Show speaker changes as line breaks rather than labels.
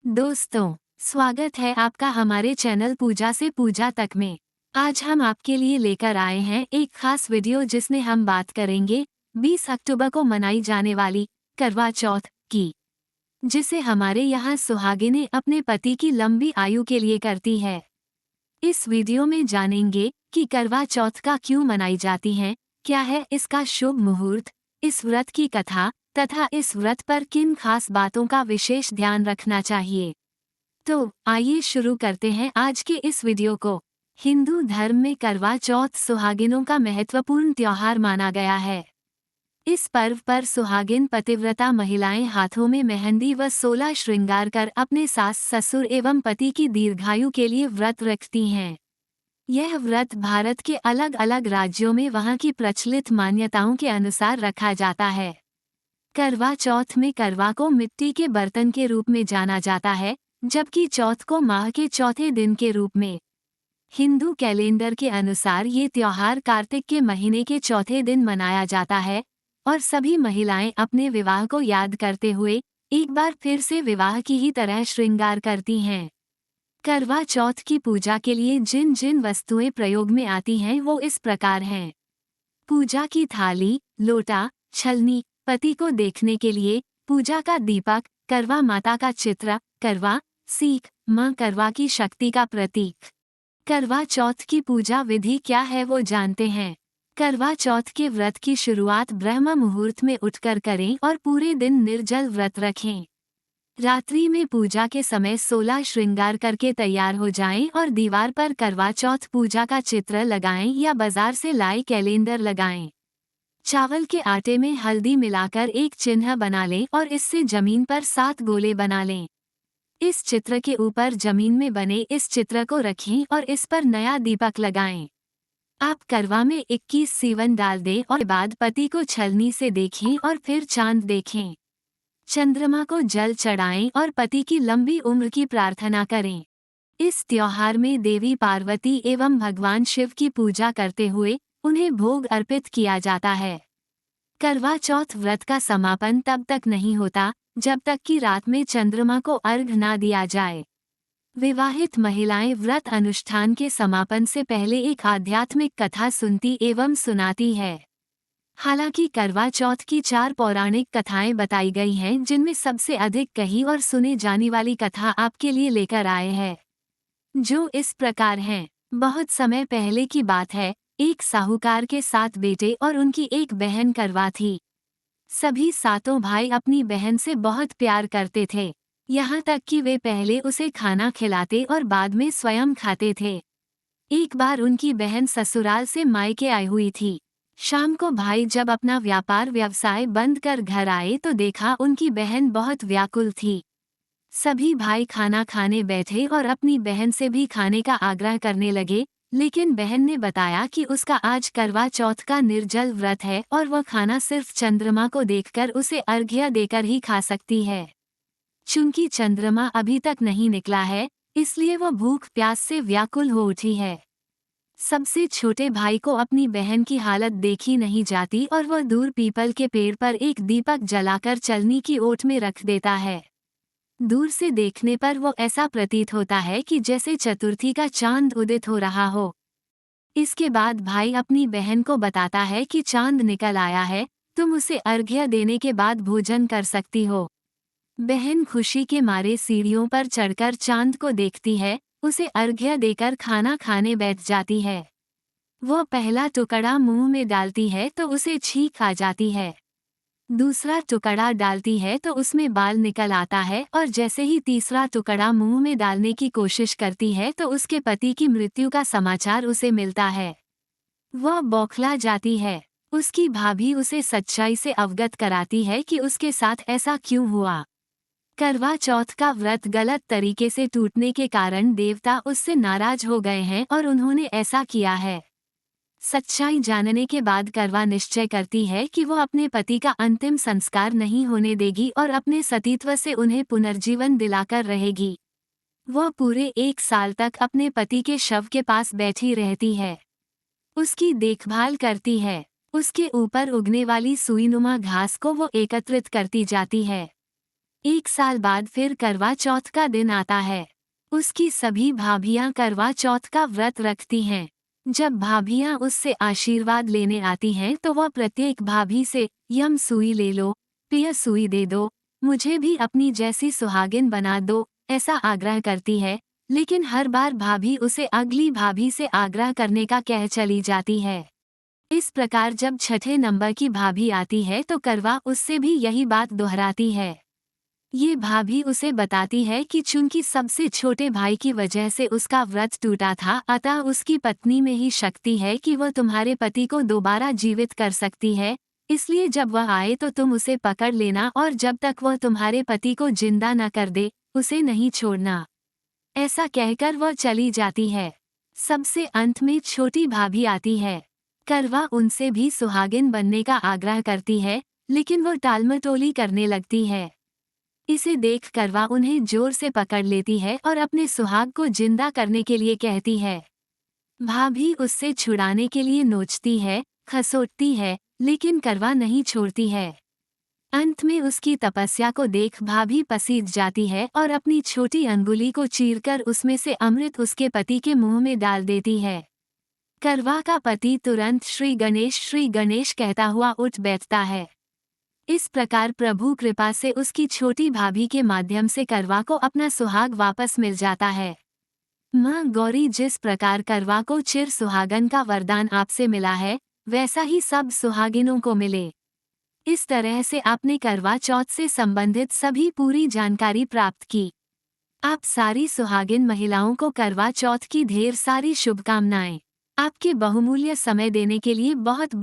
दोस्तों, स्वागत है आपका हमारे चैनल पूजा से पूजा तक में। आज हम आपके लिए लेकर आए हैं एक खास वीडियो जिसमें हम बात करेंगे 20 अक्टूबर को मनाई जाने वाली करवा चौथ की, जिसे हमारे यहाँ सुहागिनें अपने पति की लंबी आयु के लिए करती है। इस वीडियो में जानेंगे कि करवा चौथ का क्यों मनाई जाती है, क्या है इसका शुभ मुहूर्त, इस व्रत की कथा तथा इस व्रत पर किन खास बातों का विशेष ध्यान रखना चाहिए। तो आइए शुरू करते हैं आज के इस वीडियो को। हिंदू धर्म में करवा चौथ सुहागिनों का महत्वपूर्ण त्योहार माना गया है। इस पर्व पर सुहागिन पतिव्रता महिलाएं हाथों में मेहंदी व 16 श्रृंगार कर अपने सास ससुर एवं पति की दीर्घायु के लिए व्रत रखती हैं। यह व्रत भारत के अलग अलग राज्यों में वहां की प्रचलित मान्यताओं के अनुसार रखा जाता है। करवा चौथ में करवा को मिट्टी के बर्तन के रूप में जाना जाता है, जबकि चौथ को माह के चौथे दिन के रूप में। हिंदू कैलेंडर के अनुसार ये त्योहार कार्तिक के महीने के चौथे दिन मनाया जाता है और सभी महिलाएं अपने विवाह को याद करते हुए एक बार फिर से विवाह की ही तरह श्रृंगार करती हैं। करवा चौथ की पूजा के लिए जिन जिन वस्तुएं प्रयोग में आती हैं वो इस प्रकार हैं। पूजा की थाली, लोटा, छलनी, पति को देखने के लिए, पूजा का दीपक, करवा माता का चित्र, करवा, सीख, मां करवा की शक्ति का प्रतीक। करवा चौथ की पूजा विधि क्या है वो जानते हैं। करवा चौथ के व्रत की शुरुआत ब्रह्म मुहूर्त में उठकर करें और पूरे दिन निर्जल व्रत रखें। रात्रि में पूजा के समय 16 श्रृंगार करके तैयार हो जाएं और दीवार पर करवा चौथ पूजा का चित्र लगाएं या बाजार से लाए कैलेंडर लगाएं। चावल के आटे में हल्दी मिलाकर एक चिन्ह बना लें और इससे जमीन पर 7 गोले बना लें। इस चित्र के ऊपर जमीन में बने इस चित्र को रखें और इस पर नया दीपक लगाएं। आप करवा में 21 सीवन डाल दें और बाद पति को छलनी से देखें और फिर चांद देखें। चंद्रमा को जल चढ़ाएं और पति की लंबी उम्र की प्रार्थना करें। इस त्योहार में देवी पार्वती एवं भगवान शिव की पूजा करते हुए उन्हें भोग अर्पित किया जाता है। करवा चौथ व्रत का समापन तब तक नहीं होता जब तक कि रात में चंद्रमा को अर्घ ना दिया जाए। विवाहित महिलाएं व्रत अनुष्ठान के समापन से पहले एक आध्यात्मिक कथा सुनती एवं सुनाती है। हालांकि करवा चौथ की 4 पौराणिक कथाएं बताई गई हैं, जिनमें सबसे अधिक कही और सुनी जाने वाली कथा आपके लिए लेकर आए हैं, जो इस प्रकार हैं। बहुत समय पहले की बात है, एक साहूकार के 7 बेटे और उनकी एक बहन करवा थी। सभी 7 भाई अपनी बहन से बहुत प्यार करते थे, यहाँ तक कि वे पहले उसे खाना खिलाते और बाद में स्वयं खाते थे। एक बार उनकी बहन ससुराल से मायके आई हुई थी। शाम को भाई जब अपना व्यापार व्यवसाय बंद कर घर आए तो देखा उनकी बहन बहुत व्याकुल थी। सभी भाई खाना खाने बैठे और अपनी बहन से भी खाने का आग्रह करने लगे, लेकिन बहन ने बताया कि उसका आज करवा चौथ का निर्जल व्रत है और वह खाना सिर्फ चंद्रमा को देखकर उसे अर्घ्य देकर ही खा सकती है। चूंकि चंद्रमा अभी तक नहीं निकला है, इसलिए वह भूख प्यास से व्याकुल हो उठी है। सबसे छोटे भाई को अपनी बहन की हालत देखी नहीं जाती और वह दूर पीपल के पेड़ पर एक दीपक जलाकर चलनी की ओट में रख देता है। दूर से देखने पर वो ऐसा प्रतीत होता है कि जैसे चतुर्थी का चांद उदित हो रहा हो। इसके बाद भाई अपनी बहन को बताता है कि चांद निकल आया है, तुम उसे अर्घ्य देने के बाद भोजन कर सकती हो। बहन खुशी के मारे सीढ़ियों पर चढ़कर चांद को देखती है, उसे अर्घ्य देकर खाना खाने बैठ जाती है। वो पहला टुकड़ा मुंह में डालती है तो उसे छींक आ जाती है। दूसरा टुकड़ा डालती है तो उसमें बाल निकल आता है और जैसे ही तीसरा टुकड़ा मुंह में डालने की कोशिश करती है तो उसके पति की मृत्यु का समाचार उसे मिलता है। वह बौखला जाती है। उसकी भाभी उसे सच्चाई से अवगत कराती है कि उसके साथ ऐसा क्यों हुआ। करवा चौथ का व्रत गलत तरीके से टूटने के कारण देवता उससे नाराज हो गए हैं और उन्होंने ऐसा किया है। सच्चाई जानने के बाद करवा निश्चय करती है कि वो अपने पति का अंतिम संस्कार नहीं होने देगी और अपने सतीत्व से उन्हें पुनर्जीवन दिलाकर रहेगी। वह पूरे 1 साल तक अपने पति के शव के पास बैठी रहती है, उसकी देखभाल करती है। उसके ऊपर उगने वाली सुईनुमा घास को वो एकत्रित करती जाती है। 1 साल बाद फिर करवा चौथ का दिन आता है। उसकी सभी भाभियां करवा चौथ का व्रत रखती हैं। जब भाभियां उससे आशीर्वाद लेने आती हैं तो वह प्रत्येक भाभी से यम सुई ले लो, पिय सुई दे दो, मुझे भी अपनी जैसी सुहागिन बना दो, ऐसा आग्रह करती है। लेकिन हर बार भाभी उसे अगली भाभी से आग्रह करने का कह चली जाती है। इस प्रकार जब छठे नंबर की भाभी आती है तो करवा उससे भी यही बात दोहराती है। ये भाभी उसे बताती है कि चूंकि सबसे छोटे भाई की वजह से उसका व्रत टूटा था, अतः उसकी पत्नी में ही शक्ति है कि वह तुम्हारे पति को दोबारा जीवित कर सकती है। इसलिए जब वह आए तो तुम उसे पकड़ लेना और जब तक वह तुम्हारे पति को जिंदा न कर दे, उसे नहीं छोड़ना। ऐसा कहकर वह चली जाती है। सबसे अंत में छोटी भाभी आती है। करवा उनसे भी सुहागिन बनने का आग्रह करती है, लेकिन वो टालमटोली करने लगती है। इसे देख करवा उन्हें जोर से पकड़ लेती है और अपने सुहाग को जिंदा करने के लिए कहती है। भाभी उससे छुड़ाने के लिए नोचती है, खसोटती है, लेकिन करवा नहीं छोड़ती है। अंत में उसकी तपस्या को देख भाभी पसीज जाती है और अपनी छोटी अंगुली को चीरकर उसमें से अमृत उसके पति के मुंह में डाल देती है। करवा का पति तुरंत श्री गणेश कहता हुआ उठ बैठता है। इस प्रकार प्रभु कृपा से उसकी छोटी भाभी के माध्यम से करवा को अपना सुहाग वापस मिल जाता है। मां गौरी, जिस प्रकार करवा को चिर सुहागन का वरदान आपसे मिला है, वैसा ही सब सुहागिनों को मिले। इस तरह से आपने करवा चौथ से संबंधित सभी पूरी जानकारी प्राप्त की। आप सारी सुहागिन महिलाओं को करवा चौथ की ढेर सारी शुभकामनाएं। आपके बहुमूल्य समय देने के लिए बहुत